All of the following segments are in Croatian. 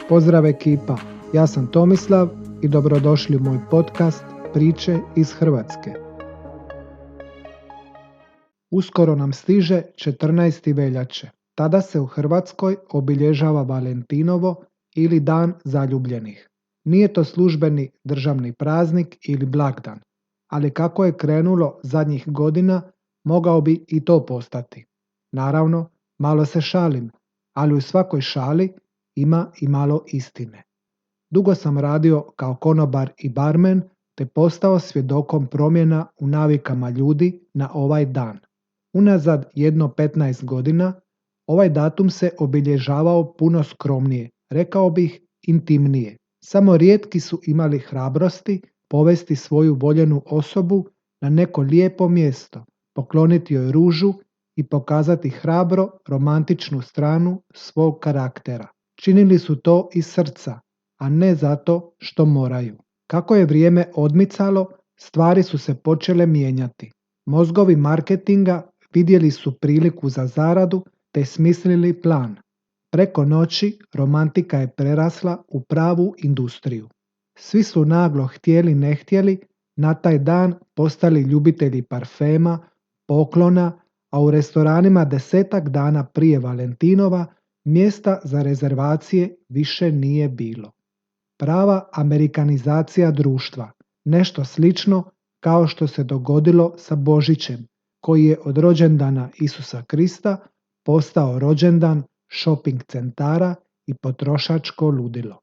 Pozdrav ekipa, ja sam Tomislav i dobrodošli u moj podcast Priče iz Hrvatske. Uskoro nam stiže 14. veljače. Tada se u Hrvatskoj obilježava Valentinovo ili Dan zaljubljenih. Nije to službeni državni praznik ili blagdan, ali kako je krenulo zadnjih godina, mogao bi i to postati. Naravno, malo se šalim, ali u svakoj šali ima i malo istine. Dugo sam radio kao konobar i barmen, te postao svjedokom promjena u navikama ljudi na ovaj dan. Unazad 15 godina, ovaj datum se obilježavao puno skromnije, rekao bih intimnije. Samo rijetki su imali hrabrosti povesti svoju voljenu osobu na neko lijepo mjesto, pokloniti joj ružu i pokazati hrabro romantičnu stranu svog karaktera. Činili su to iz srca, a ne zato što moraju. Kako je vrijeme odmicalo, stvari su se počele mijenjati. Mozgovi marketinga vidjeli su priliku za zaradu te smislili plan. Preko noći romantika je prerasla u pravu industriju. Svi su naglo htjeli ne htjeli na taj dan postali ljubitelji parfema, poklona, a u restoranima 10 dana prije Valentinova mjesta za rezervacije više nije bilo. Prava amerikanizacija društva, nešto slično kao što se dogodilo sa Božićem, koji je od rođendana Isusa Krista postao rođendan shopping centara i potrošačko ludilo.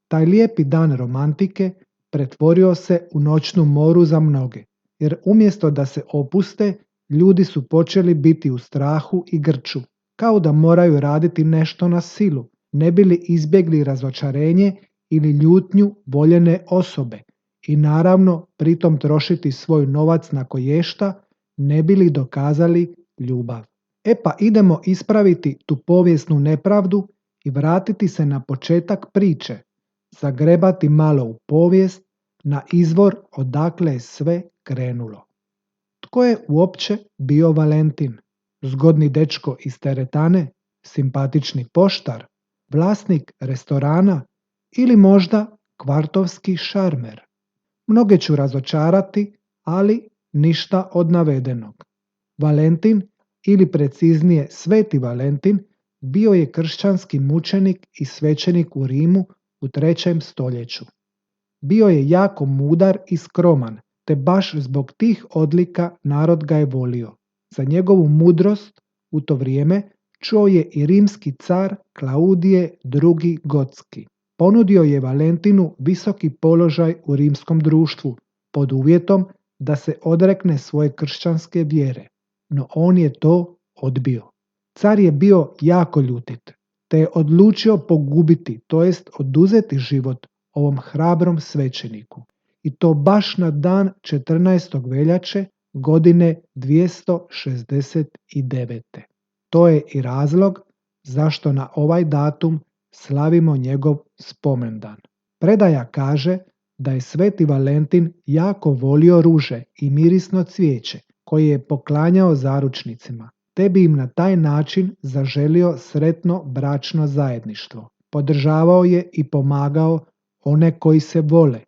Taj lijepi dan romantike pretvorio se u noćnu moru za mnoge, jer umjesto da se opuste, ljudi su počeli biti u strahu i grču, kao da moraju raditi nešto na silu, ne bi li izbjegli razočarenje ili ljutnju voljene osobe i naravno pritom trošiti svoj novac na koješta, ne bi li dokazali ljubav. Pa idemo ispraviti tu povijesnu nepravdu i vratiti se na početak priče, zagrebati malo u povijest, na izvor odakle je sve krenulo. Tko je uopće bio Valentin? Zgodni dečko iz teretane, simpatični poštar, vlasnik restorana ili možda kvartovski šarmer? Mnoge ću razočarati, ali ništa od navedenog. Valentin, ili preciznije Sveti Valentin, bio je kršćanski mučenik i svećenik u Rimu u 3. stoljeću. Bio je jako mudar i skroman, te baš zbog tih odlika narod ga je volio. Za njegovu mudrost u to vrijeme čuo je i rimski car Klaudije II. Gotski. Ponudio je Valentinu visoki položaj u rimskom društvu pod uvjetom da se odrekne svoje kršćanske vjere, no on je to odbio. Car je bio jako ljutit, te je odlučio pogubiti, to jest oduzeti život ovom hrabrom svećeniku. I to baš na dan 14. veljače godine 269. To je i razlog zašto na ovaj datum slavimo njegov spomendan. Predaja kaže da je Sveti Valentin jako volio ruže i mirisno cvijeće koje je poklanjao zaručnicima, te bi im na taj način zaželio sretno bračno zajedništvo. Podržavao je i pomagao one koji se vole,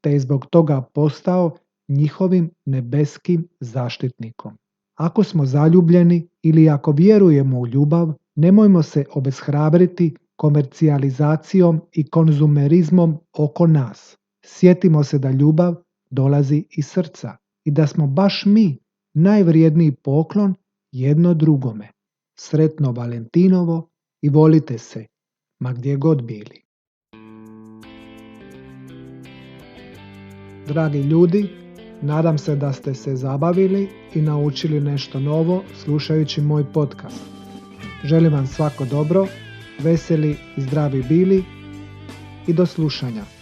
te je zbog toga postao njihovim nebeskim zaštitnikom. Ako smo zaljubljeni ili ako vjerujemo u ljubav, nemojmo se obeshrabriti komercijalizacijom i konzumerizmom oko nas. Sjetimo se da ljubav dolazi iz srca i da smo baš mi najvrijedniji poklon jedno drugome. Sretno Valentinovo i volite se, ma gdje god bili. Dragi ljudi, nadam se da ste se zabavili i naučili nešto novo slušajući moj podcast. Želim vam svako dobro, veseli i zdravi bili i do slušanja.